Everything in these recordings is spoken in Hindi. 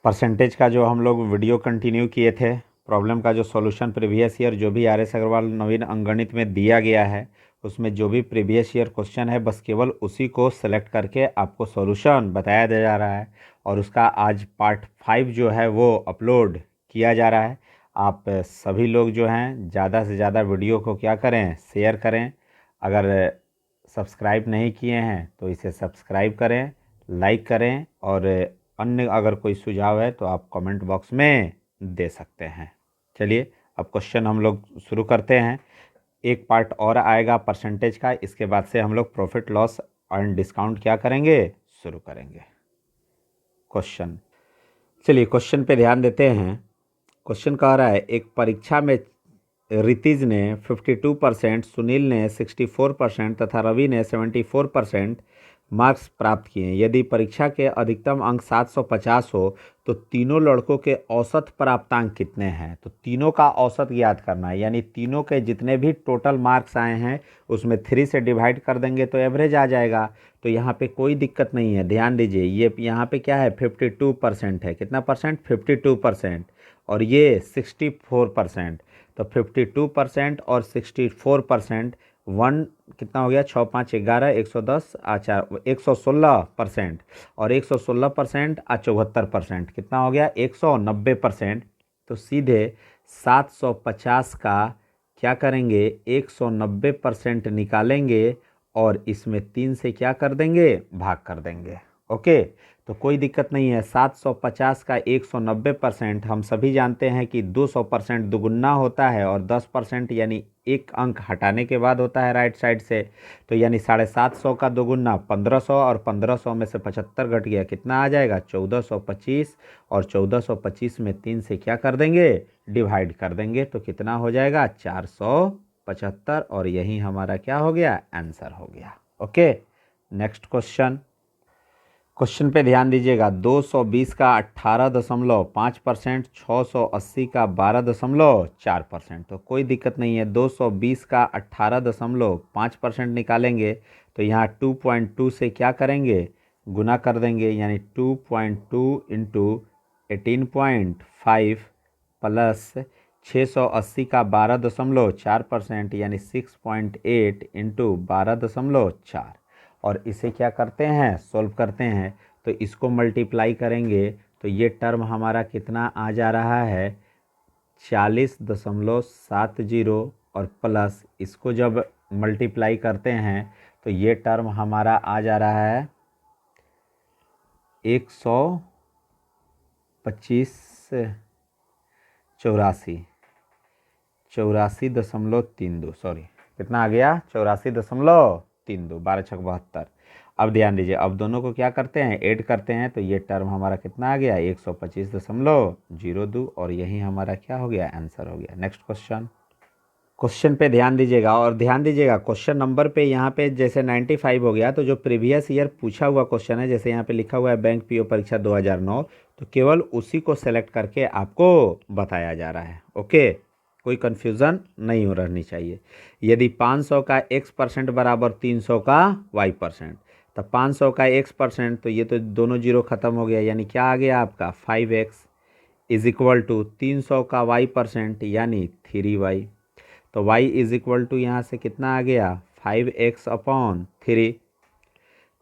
परसेंटेज का जो हम लोग वीडियो कंटिन्यू किए थे, प्रॉब्लम का जो सॉल्यूशन प्रीवियस ईयर जो भी आर एस अग्रवाल नवीन अंकगणित में दिया गया है, उसमें जो भी प्रीवियस ईयर क्वेश्चन है बस केवल उसी को सेलेक्ट करके आपको सॉल्यूशन बताया जा रहा है। और उसका आज पार्ट 5 जो है वो अपलोड किया जा रहा है। आप सभी लोग जो हैं ज़्यादा से ज़्यादा वीडियो को क्या करें, शेयर करें। अगर सब्सक्राइब नहीं किए हैं तो इसे सब्सक्राइब करें, लाइक करें, और अन्य अगर कोई सुझाव है तो आप कमेंट बॉक्स में दे सकते हैं। चलिए अब क्वेश्चन हम लोग शुरू करते हैं। एक पार्ट और आएगा परसेंटेज का, इसके बाद से हम लोग प्रॉफिट लॉस एंड डिस्काउंट क्या करेंगे, शुरू करेंगे। क्वेश्चन, चलिए क्वेश्चन पे ध्यान देते हैं। क्वेश्चन कह रहा है एक परीक्षा में रितिज ने 52%, सुनील ने 64% तथा रवि ने 74% मार्क्स प्राप्त किए। यदि परीक्षा के अधिकतम अंक 750 हो तो तीनों लड़कों के औसत प्राप्तांक कितने हैं। तो तीनों का औसत ज्ञात करना है, यानी तीनों के जितने भी टोटल मार्क्स आए हैं उसमें 3 से डिवाइड कर देंगे तो एवरेज आ जाएगा। तो यहाँ पे कोई दिक्कत नहीं है। ध्यान दीजिए, ये यहाँ पे क्या है, 52% है। कितना परसेंट, 52%। और ये 64%। तो 52% और 64%, वन कितना हो गया, 6 5 11, 110, अच्छा 116%। और 116% 74%, कितना हो गया, 190%। तो सीधे 750 का क्या करेंगे, 190% निकालेंगे और इसमें 3 से क्या कर देंगे, भाग कर देंगे। ओके, तो कोई दिक्कत नहीं है। 750 का 190% हम सभी जानते हैं कि 200% दुगुना होता है, और 10% यानी एक अंक हटाने के बाद होता है राइट साइड से। तो यानी 750 का दोगुना 1500, और 1500 में से 75 घट गया, कितना आ जाएगा, 1425। और 1425 में 3 से क्या कर देंगे, डिवाइड कर देंगे, तो कितना हो जाएगा, 475। और यही हमारा क्या हो गया, आंसर हो गया। Okay, next question. क्वेश्चन पे ध्यान दीजिएगा। 220 का 18.5%, 680 का 12.4%। तो कोई दिक्कत नहीं है। 220 का 18.5% निकालेंगे तो यहाँ 2.2 से क्या करेंगे, गुना कर देंगे, यानी 2.2 इंटू 18.5 प्लस 680 का 12.4%, यानी 6.8 इंटू 12.4। और इसे क्या करते हैं, सोल्व करते हैं। तो इसको मल्टीप्लाई करेंगे तो ये टर्म हमारा कितना आ जा रहा है, 40.70। और प्लस इसको जब मल्टीप्लाई करते हैं तो ये टर्म हमारा आ जा रहा है 125, 84.32, सॉरी कितना आ गया, 84.32, 12 छक 72। अब ध्यान दीजिए, अब दोनों को क्या करते हैं, ऐड करते हैं, तो ये टर्म हमारा कितना आ गया, 125.02, और यही हमारा क्या हो गया, आंसर हो गया। Next question. क्वेश्चन पे ध्यान दीजिएगा, और ध्यान दीजिएगा क्वेश्चन नंबर पे यहाँ पे जैसे 95 हो गया, तो जो प्रीवियस ईयर पूछा हुआ क्वेश्चन है, जैसे यहाँ पे लिखा हुआ है बैंक पीओ परीक्षा 2009, तो केवल उसी को सेलेक्ट करके आपको बताया जा रहा है। ओके, कोई कन्फ्यूज़न नहीं हो रहनी चाहिए। यदि 500 का x% बराबर 300 का y%, तो 500 का x%, तो ये तो दोनों जीरो खत्म हो गया, यानी क्या आ गया आपका 5x इज इक्वल टू 300 का y%, यानी 3y। तो y इज इक्वल टू यहाँ से कितना आ गया, 5x/3।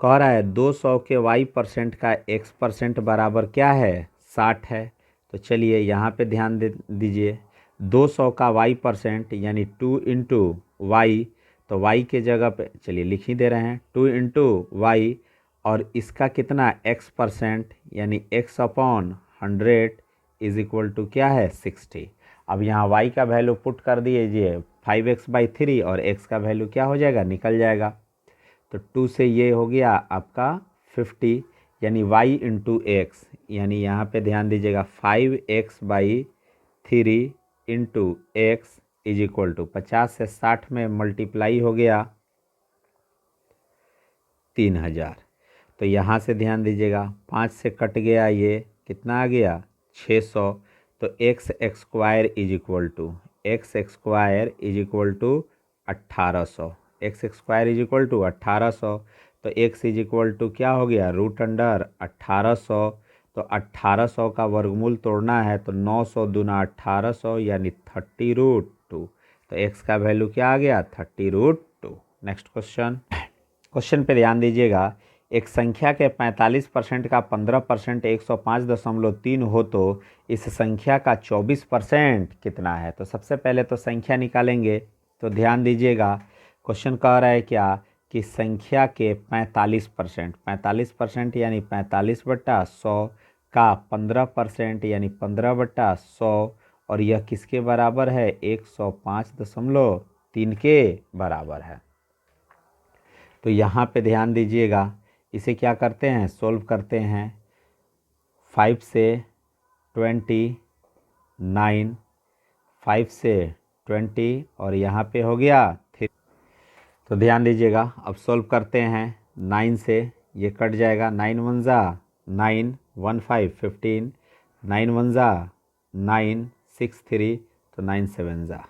कह रहा है 200 के y% का x% बराबर क्या है, 60 है। तो चलिए यहाँ पे ध्यान दीजिए, 200 का y% यानी 2 इंटू वाई। तो y के जगह पे चलिए लिख ही दे रहे हैं, 2 इंटू वाई। और इसका कितना x% यानी x/100 इज इक्वल टू क्या है, 60। अब यहाँ y का वैल्यू पुट कर दीजिए 5x/3, और x का वैल्यू क्या हो जाएगा, निकल जाएगा। तो 2 से ये हो गया आपका 50, यानी y इंटू एक्स, यानी यहाँ पे ध्यान दीजिएगा 5x/3 into x is equal to 50 से 60 में मल्टीप्लाई हो गया 3000। तो यहाँ से ध्यान दीजिएगा 5 से कट गया, ये कितना आ गया 600। तो x square is equal to 1800, x square is equal to 1800। तो एक्स इज इक्वल टू क्या हो गया, √1800। तो 1800 का वर्गमूल तोड़ना है तो 900 दूना 1800 यानी 30√2। तो x का वैल्यू क्या आ गया? 30√2। नेक्स्ट क्वेश्चन पे ध्यान दीजिएगा। एक संख्या के 45% का 15% 105.3 हो तो इस संख्या का 24% कितना है? तो सबसे पहले तो संख्या निकालेंगे। तो ध्यान दीजिएगा, क्वेश्चन कह रहा है क्या कि संख्या के 45% यानी 45/100 का 15% यानी 15/100 और यह किसके बराबर है? 105.3 के बराबर है। तो यहाँ पे ध्यान दीजिएगा, इसे क्या करते हैं? सोल्व करते हैं। 5 से 29, 5 से 20 और यहाँ पे हो गया 3। तो ध्यान दीजिएगा, अब सोल्व करते हैं। 9 से ये कट जाएगा, 9 1 जा 9, 1 5 15, 9 1 जा 9, 6 3 तो 9 7 जा।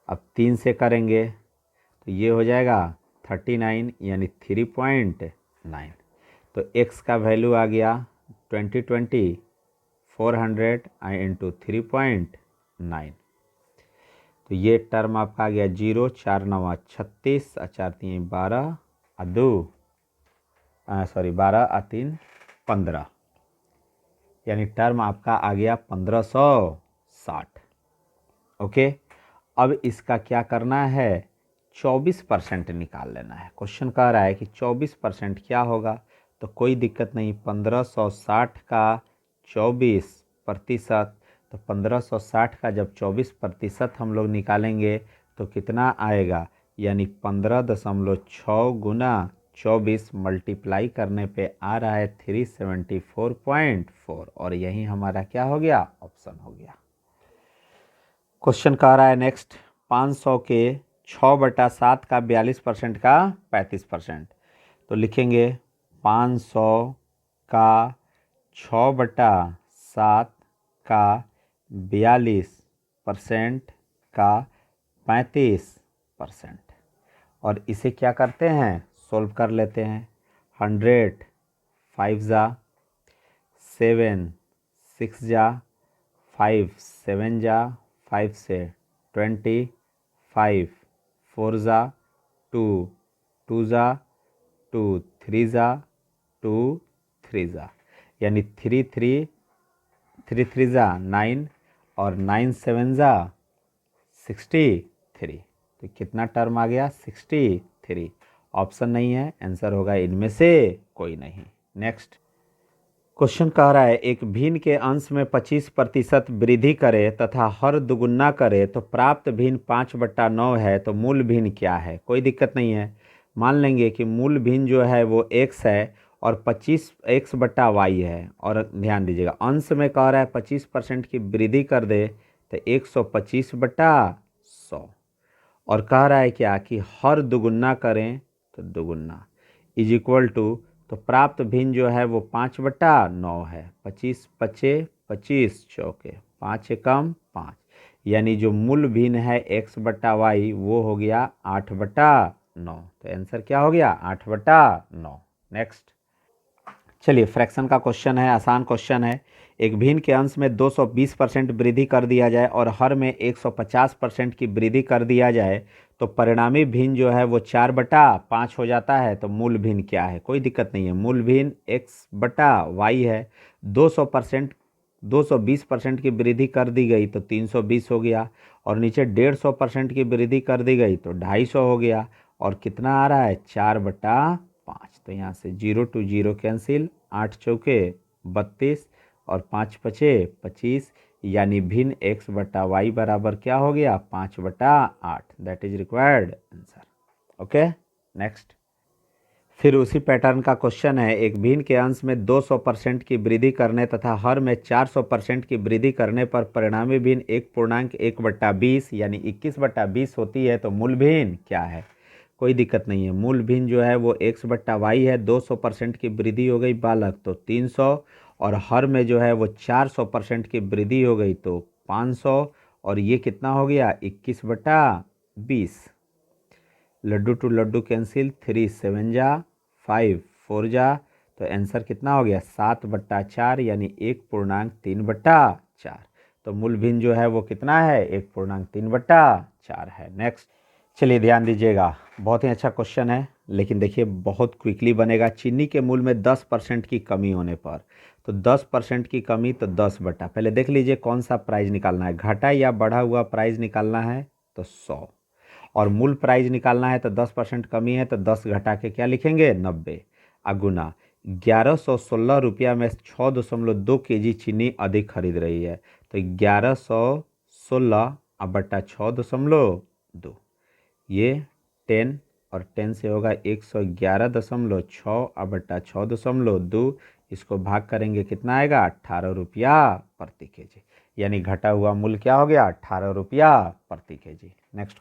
अब 3 से करेंगे तो ये हो जाएगा 39 यानी 3.9। तो x का वैल्यू आ गया 20 400 इंटू 3.9। तो ये टर्म आपका आ गया 0, 4 9 36, 4 3 12, 12 3 15 यानी टर्म आपका आ गया 1560। ओके, अब इसका क्या करना है? 24% निकाल लेना है। क्वेश्चन कह रहा है कि 24% क्या होगा? तो कोई दिक्कत नहीं, 1560 का 24%, तो 1560 का जब 24% हम लोग निकालेंगे तो कितना आएगा? यानी 15.6 गुना 24 मल्टीप्लाई करने पे आ रहा है 374.4 और यही हमारा क्या हो गया? ऑप्शन हो गया। क्वेश्चन कह रहा है नेक्स्ट, 500 के 6/7 का 42% का 35%। तो लिखेंगे 500 का 6/7 का 42% का 35%। और इसे क्या करते हैं? सोल्व कर लेते हैं। 100 5 जा 7 6 जा 5 7 जा 5 से 20, 5 4 जा 2, 2 जा 2, 3 जा 2, 3 जा यानी 3 3 जा 9 और 9 7 जा 63। तो कितना टर्म आ गया? 63। ऑप्शन नहीं है, आंसर होगा इनमें से कोई नहीं। नेक्स्ट क्वेश्चन कह रहा है, एक भिन्न के अंश में 25% वृद्धि करे तथा हर दुगुना करे तो प्राप्त भिन्न 5/9 है, तो मूल भिन्न क्या है? कोई दिक्कत नहीं है, मान लेंगे कि मूल भिन्न जो है वो x है और 25 x/y है। और ध्यान दीजिएगा, अंश में कह रहा है 25% की वृद्धि कर दे तो 125/100 और कह रहा है क्या कि हर दुगुना करें तो दुगुना इज इक्वल टू, तो प्राप्त भिन्न जो है वो 5/9 है। 25 पचे 25 चौके 5 एकम 5 यानी जो मूल भिन्न है x/y वो हो गया 8/9। तो आंसर क्या हो गया? 8/9। नेक्स्ट चलिए, फ्रैक्शन का क्वेश्चन है, आसान क्वेश्चन है। एक भिन्न के अंश में 220% वृद्धि कर दिया जाए और हर में 150% की वृद्धि कर दिया जाए तो परिणामी भिन्न जो है वो 4/5 हो जाता है। तो मूल भिन्न क्या है? कोई दिक्कत नहीं है, मूल भिन्न x/y है। 220% की वृद्धि कर दी गई तो 320 हो गया और नीचे 150% की वृद्धि कर दी गई तो 250 हो गया और कितना आ रहा है? 4/5। तो यहाँ से 0 to 0 कैंसिल, 8 चौके 32 और 5 पचे 25 यानी भिन्न x/y बराबर क्या हो गया? 5/8। That is required answer. Okay, next फिर उसी पैटर्न का क्वेश्चन है। एक भिन्न के अंश में 200% की वृद्धि करने तथा हर में 400% की वृद्धि करने पर परिणामी भिन्न 1.1/20 यानी 21/20 होती है, तो मूल भिन्न क्या है? कोई दिक्कत नहीं है, मूल भिन्न जो है वो x/y है। 200% की वृद्धि हो गई बालक तो 300 और हर में जो है वो 400% की वृद्धि हो गई तो 500 और ये कितना हो गया? 21/20। लड्डू टू लड्डू कैंसिल, 3 7 जा 5 4 जा तो आंसर कितना हो गया 7/4 यानी 1.3/4। तो मूल भिन्न जो है वो कितना है 1.3/4 है। नेक्स्ट चलिए ध्यान दीजिएगा, बहुत ही अच्छा क्वेश्चन है, लेकिन देखिए बहुत क्विकली बनेगा। चीनी के मूल्य में 10% की कमी होने पर, तो 10% की कमी तो 10 बटा, पहले देख लीजिए कौन सा प्राइस निकालना है, घटा या बढ़ा हुआ प्राइस निकालना है तो 100, और मूल प्राइस निकालना है तो 10% कमी है तो 10 घटा के क्या लिखेंगे 90, अगुना 1116 रुपया में 6.2 kg चीनी अधिक खरीद रही है, तो 1116 अब बटा 6.2, ये 10 और 10 से होगा 111.6 अब बटा 6.2, इसको भाग करेंगे कितना आएगा 18 रुपया प्रति केजी, यानी घटा हुआ मूल्य क्या हो गया 18 रुपया प्रति केजी। नेक्स्ट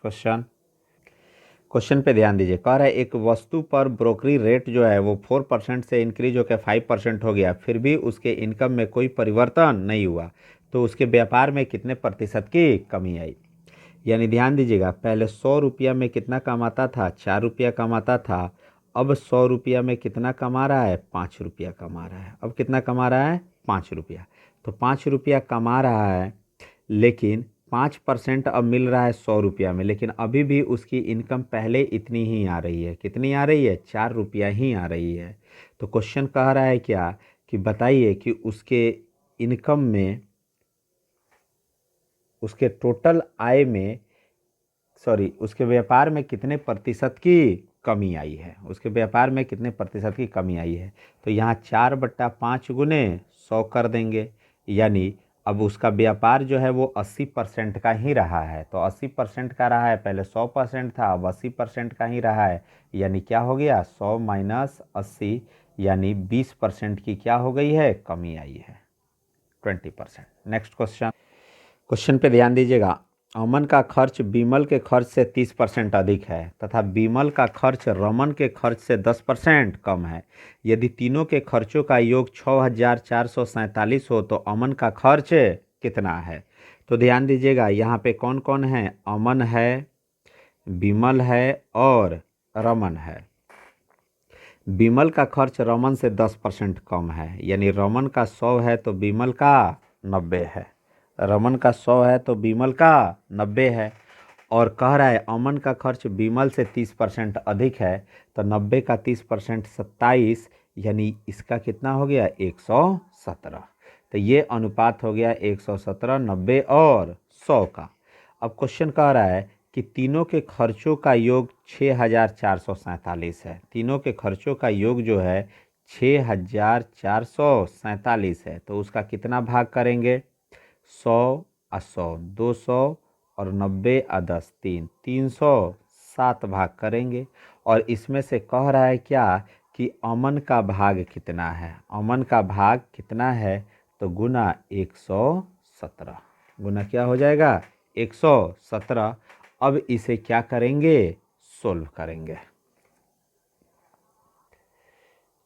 क्वेश्चन पे ध्यान दीजिए, कह रहा है एक वस्तु पर ब्रोकरी रेट जो है वो 4% से इंक्रीज होकर 5% हो गया, फिर भी उसके इनकम में कोई परिवर्तन नहीं हुआ, तो उसके व्यापार में कितने प्रतिशत की कमी आई। यानी ध्यान दीजिएगा, पहले 100 रुपया में कितना कमाता था 4 रुपया कमाता था, अब 100 रुपया में कितना कमा रहा है 5 रुपया कमा रहा है, अब कितना कमा रहा है 5 रुपया, तो 5 रुपया कमा रहा है, लेकिन 5% अब मिल रहा है 100 रुपया में, लेकिन अभी भी उसकी इनकम पहले इतनी ही आ रही है, कितनी आ रही है 4 रुपया ही आ रही है। तो क्वेश्चन कह रहा है क्या कि बताइए कि उसके इनकम में, उसके टोटल आय में, उसके व्यापार में कितने प्रतिशत की कमी आई है, उसके व्यापार में कितने प्रतिशत की कमी आई है। तो यहाँ 4/5 गुने 100 कर देंगे, यानी अब उसका व्यापार जो है वो 80% का ही रहा है, तो 80% का रहा है, पहले 100% था अब 80% का ही रहा है, यानी क्या हो गया 100 माइनस 80, यानी 20% की क्या हो गई है कमी आई है, 20%। नेक्स्ट क्वेश्चन पे ध्यान दीजिएगा, अमन का खर्च बीमल के खर्च से 30% अधिक है तथा बीमल का खर्च रमन के खर्च से 10% कम है। यदि तीनों के खर्चों का योग 6447 हो तो अमन का खर्च कितना है। तो ध्यान दीजिएगा यहाँ पे कौन कौन है, अमन है, बीमल है और रमन है। बीमल का खर्च रमन से 10% कम है, यानी रमन का 100 है तो बीमल का 90 है, रमन का 100 है तो बीमल का 90 है, और कह रहा है अमन का खर्च बीमल से 30% अधिक है, तो 90 का 30% 27, यानी इसका कितना हो गया 117, तो ये अनुपात हो गया 117, 90 और 100 का। अब क्वेश्चन कह रहा है कि तीनों के खर्चों का योग 6447 है, तीनों के खर्चों का योग जो है 6447 है, तो उसका कितना भाग करेंगे 100 और 100 200 और 90 और 10 307 भाग करेंगे, और इसमें से कह रहा है क्या कि अमन का भाग कितना है, अमन का भाग कितना है, तो गुना 117, गुना क्या हो जाएगा 117। अब इसे क्या करेंगे सोल्व करेंगे,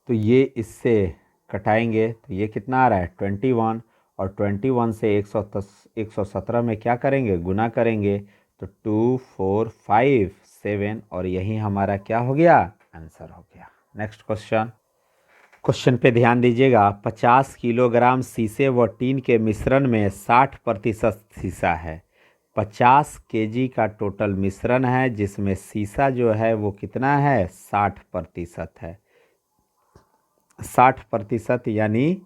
तो ये इससे कटाएंगे तो ये कितना आ रहा है 21, और 21 से 117 में क्या करेंगे गुना करेंगे, तो 2 4 5 7, और यही हमारा क्या हो गया आंसर हो गया। नेक्स्ट क्वेश्चन पे ध्यान दीजिएगा, 50 किलोग्राम शीशे व टीन के मिश्रण में 60% शीशा है, 50 केजी का टोटल मिश्रण है जिसमें शीशा जो है वो कितना है 60% है, 60% यानी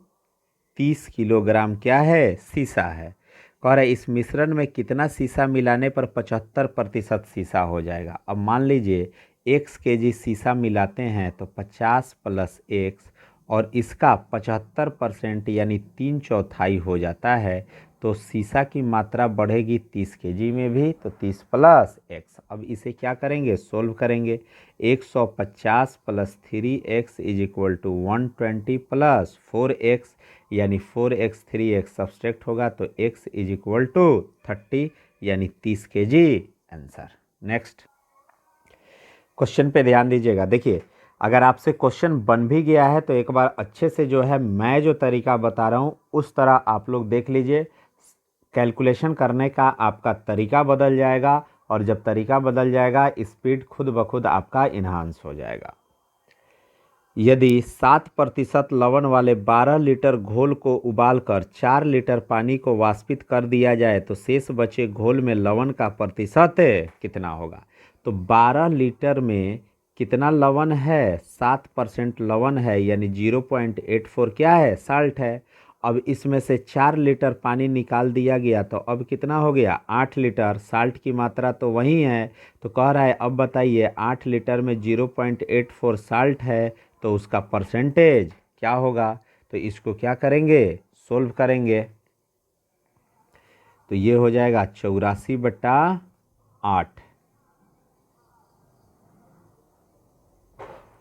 30 किलोग्राम क्या है शीशा है। कह रहा है इस मिश्रण में कितना शीशा मिलाने पर 75% शीशा हो जाएगा। अब मान लीजिए x केजी शीशा मिलाते हैं तो 50 + x, और इसका 75% यानी 3/4 हो जाता है, तो शीशा की मात्रा बढ़ेगी 30 केजी में भी, तो 30 + x। अब इसे क्या करेंगे सोल्व करेंगे, 150 + 3x = 120 + 4x, यानी 4x 3x सब्सट्रैक्ट होगा तो x = 30, यानी 30 केजी आंसर। नेक्स्ट क्वेश्चन पे ध्यान दीजिएगा, देखिए अगर आपसे क्वेश्चन बन भी गया है तो एक बार अच्छे से जो है मैं जो तरीका बता रहा हूँ उस तरह आप लोग देख लीजिए, कैलकुलेशन करने का आपका तरीका बदल जाएगा, और जब तरीका बदल जाएगा स्पीड खुद ब खुद आपका इन्हांस हो जाएगा। यदि 7% लवण वाले 12 लीटर घोल को उबालकर 4 लीटर पानी को वाष्पित कर दिया जाए तो शेष बचे घोल में लवण का प्रतिशत कितना होगा। तो 12 लीटर में कितना लवण है, 7% लवण है, यानी 0.84 क्या है, साल्ट है। अब इसमें से 4 लीटर पानी निकाल दिया गया तो अब कितना हो गया, 8 लीटर। साल्ट की मात्रा तो वही है, तो कह रहा है अब बताइए 8 लीटर में 0.84 साल्ट है तो उसका परसेंटेज क्या होगा। तो इसको क्या करेंगे, सोल्व करेंगे। तो ये हो जाएगा 84/8,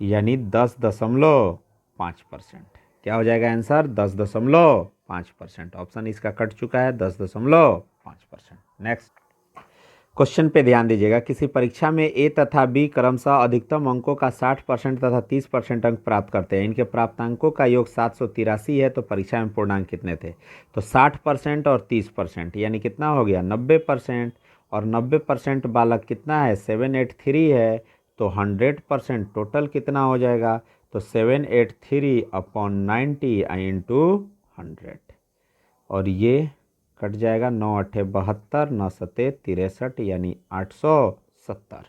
यानी 10.5%। क्या हो जाएगा आंसर, 10.5%। ऑप्शन इसका कट चुका है, 10.5%। नेक्स्ट क्वेश्चन पे ध्यान दीजिएगा। किसी परीक्षा में ए तथा बी क्रमशः अधिकतम अंकों का 60% तथा 30% अंक प्राप्त करते हैं। इनके प्राप्तांकों का योग 783 है, तो परीक्षा में पूर्णांक कितने थे। तो 60% और 30%, यानी कितना हो गया 90%। और 90% बालक कितना है, 783 है, तो 100% टोटल कितना हो जाएगा। तो 783/90 इंटू 100, और ये कट जाएगा, 9×8 = 72, 9×7 = 63, यानी 870।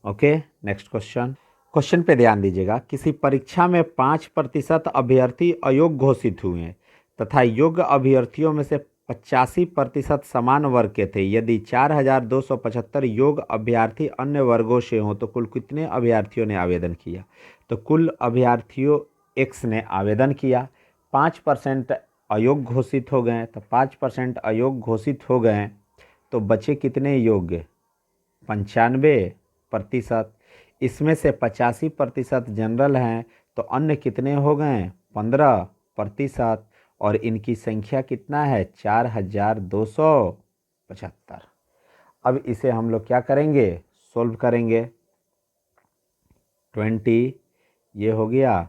Okay, next question. क्वेश्चन पे ध्यान दीजिएगा। किसी परीक्षा में 5% अभ्यर्थी अयोग्य घोषित हुए हैं तथा योग्य अभ्यर्थियों में से 85% समान वर्ग के थे। यदि 4275 योग्य अभ्यर्थी अन्य वर्गों से हों तो कुल कितने अभ्यर्थियों ने आवेदन किया। तो कुल अभ्यर्थियों एक्स ने आवेदन किया, 5% अयोग्य घोषित हो गए, तो 5% अयोग्य घोषित हो गए तो बचे कितने योग्य, 95%। इसमें से 85% जनरल हैं, तो अन्य कितने हो गए, 15%। और इनकी संख्या कितना है, 4275। अब इसे हम लोग क्या करेंगे, सोल्व करेंगे। 20 ये हो गया,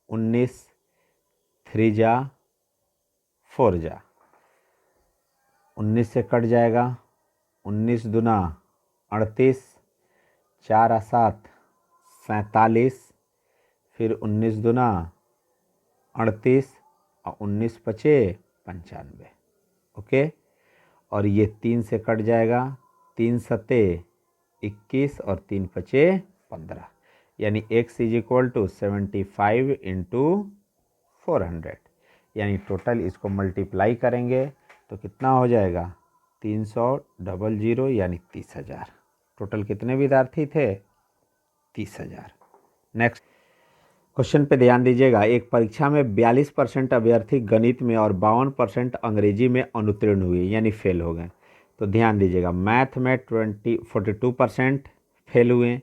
19 3 जा 4 जा, 19 से कट जाएगा, 19 दूना 38, 4 और 7 47, फिर 19 दूना 38 और 19 पचे 95। ओके, और ये 3 से कट जाएगा, 3 सते 21 और 3 पचे 15, यानी x = 75 × 400, यानी टोटल इसको मल्टीप्लाई करेंगे तो कितना हो जाएगा, 300 यानी 30,000। टोटल कितने विद्यार्थी थे, 30,000। नेक्स्ट क्वेश्चन पे ध्यान दीजिएगा। एक परीक्षा में 42% अभ्यर्थी गणित में और 52% अंग्रेजी में अनुत्तीर्ण हुए, यानी फेल हो गए। तो ध्यान दीजिएगा, मैथ में 42% फेल हुए,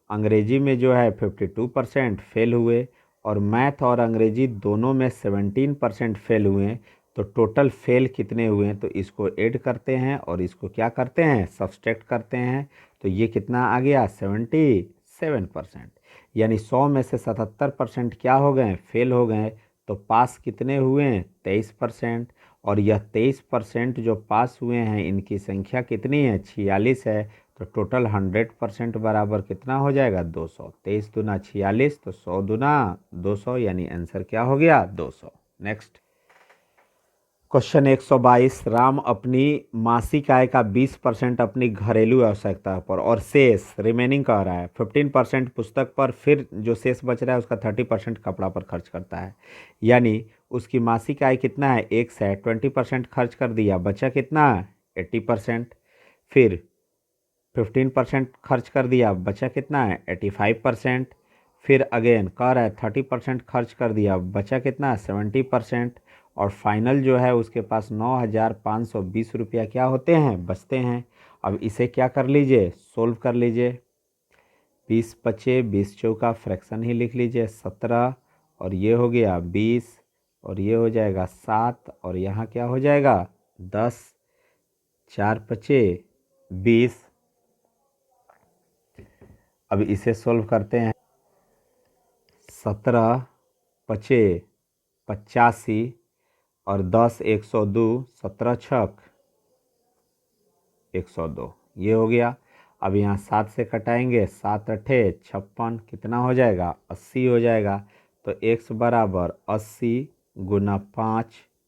अंग्रेजी में जो है 52% फेल हुए, और मैथ और अंग्रेजी दोनों में 17% फेल हुए। तो टोटल फेल कितने हुए, तो इसको ऐड करते हैं और इसको क्या करते हैं, सब्सट्रैक्ट करते हैं। तो ये कितना आ गया, 77%, यानी 100 में से 77% क्या हो गए, फेल हो गए। तो पास कितने हुए हैं, 23%। और यह 23% जो पास हुए हैं इनकी संख्या कितनी है, 46 है। तो टोटल 100% बराबर कितना हो जाएगा, 200। 23 दूना 46, तो 100 दूना 200, यानी आंसर क्या हो गया, 200। Next question 122। राम अपनी मासिक आय का 20% अपनी घरेलू आवश्यकता पर और शेष रिमेनिंग कह रहा है 15% पुस्तक पर, फिर जो शेष बच रहा है उसका 30% कपड़ा पर खर्च करता है। यानी उसकी मासिक आय कितना है, एक है, 20% खर्च कर दिया, बचा कितना, 80%। फिर 15% खर्च कर दिया, बचा कितना है, 85%। फिर अगेन कह रहा है 30% खर्च कर दिया, बचा कितना, 70%। और फाइनल जो है उसके पास 9,520 रुपया क्या होते हैं, बचते हैं। अब इसे क्या कर लीजिए, सोल्व कर लीजिए। 20 बचे, 20 चौका फ्रैक्शन ही लिख लीजिए, 17, और ये हो गया 20, और ये हो जाएगा 7, और यहाँ क्या हो जाएगा 10, 4 बचे 20। अब इसे सोल्व करते हैं। 17 पचे 85 और 10 102, 17 छक 102, ये हो गया। अब यहाँ 7 से कटाएंगे, 7 अठे 56, कितना हो जाएगा 80 हो जाएगा। तो x बराबर 80 गुना 5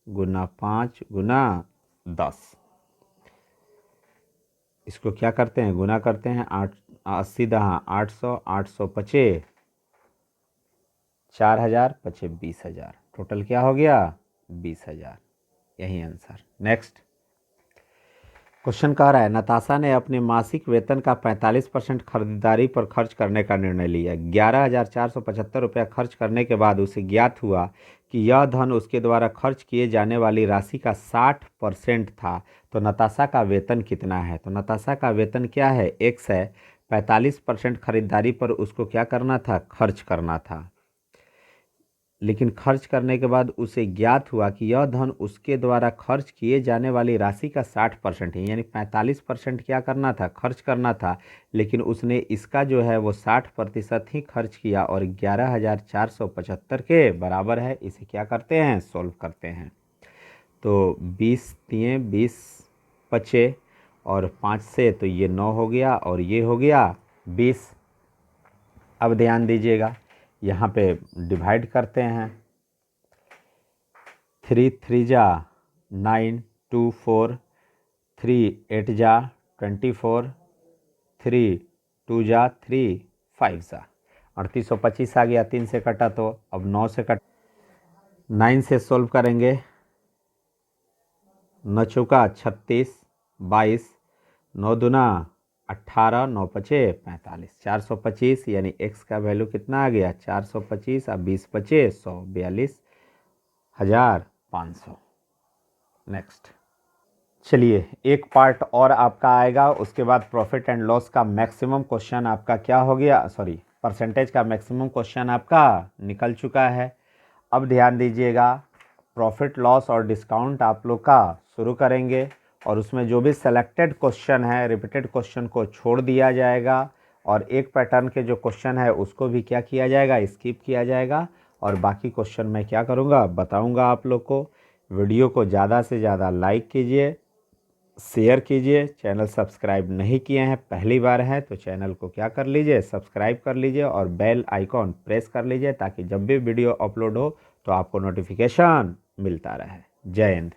गुना 5 गुना 10। इसको क्या करते हैं, गुना करते हैं। 80 दहा 800, 800 पचे 4000, पचे 20,000, टोटल क्या हो गया 20,000। यही आंसर। नेक्स्ट क्वेश्चन कह रहा है नताशा ने अपने मासिक वेतन का 45% खरीदारी पर खर्च करने का निर्णय लिया। 11,475 रुपया खर्च करने के बाद उसे ज्ञात हुआ कि यह धन उसके द्वारा खर्च किए जाने वाली राशि का 60% था। तो नताशा का वेतन कितना है? तो नताशा का वेतन क्या है, x है। 45% खरीदारी पर उसको क्या करना था, खर्च करना था। लेकिन खर्च करने के बाद उसे ज्ञात हुआ कि यह धन उसके द्वारा खर्च किए जाने वाली राशि का 60% है, यानी 45% क्या करना था, खर्च करना था। लेकिन उसने इसका जो है वो 60% ही खर्च किया और 11,475 के बराबर है। इसे क्या करते हैं, सॉल्व करते हैं। तो 20 दिए 20 पचे और 5 से तो ये 9 हो गया और ये हो गया 20। अब ध्यान दीजिएगा, यहाँ पे डिवाइड करते हैं। 3 3 जा 9, 2 4, 3 8 जा 24, 3 2 जा 3, 5 जा 3825 आ गया। 3 से कटा तो अब 9 से कट 9 से सोल्व करेंगे। 9 चौका 36, 22, 9 दूना 18, 9 पचे 45, 425, यानी x का वैल्यू कितना आ गया 425। अब 20 पचे 100, 42,500। नेक्स्ट चलिए एक पार्ट और आपका आएगा, उसके बाद प्रॉफिट एंड लॉस का मैक्सिमम क्वेश्चन आपका क्या हो गया, सॉरी परसेंटेज का मैक्सिमम क्वेश्चन आपका निकल चुका है। अब ध्यान दीजिएगा, प्रॉफिट लॉस और डिस्काउंट आप लोग का शुरू करेंगे और उसमें जो भी सेलेक्टेड क्वेश्चन है रिपीटेड क्वेश्चन को छोड़ दिया जाएगा और एक पैटर्न के जो क्वेश्चन है उसको भी क्या किया जाएगा, स्किप किया जाएगा। और बाकी क्वेश्चन मैं क्या करूँगा बताऊँगा आप लोग को। वीडियो को ज़्यादा से ज़्यादा लाइक कीजिए, शेयर कीजिए। चैनल सब्सक्राइब नहीं किए हैं, पहली बार है तो चैनल को क्या कर लीजिए, सब्सक्राइब कर लीजिए और बेल आइकॉन प्रेस कर लीजिए ताकि जब भी वीडियो अपलोड हो तो आपको नोटिफिकेशन मिलता रहे। जय हिंद।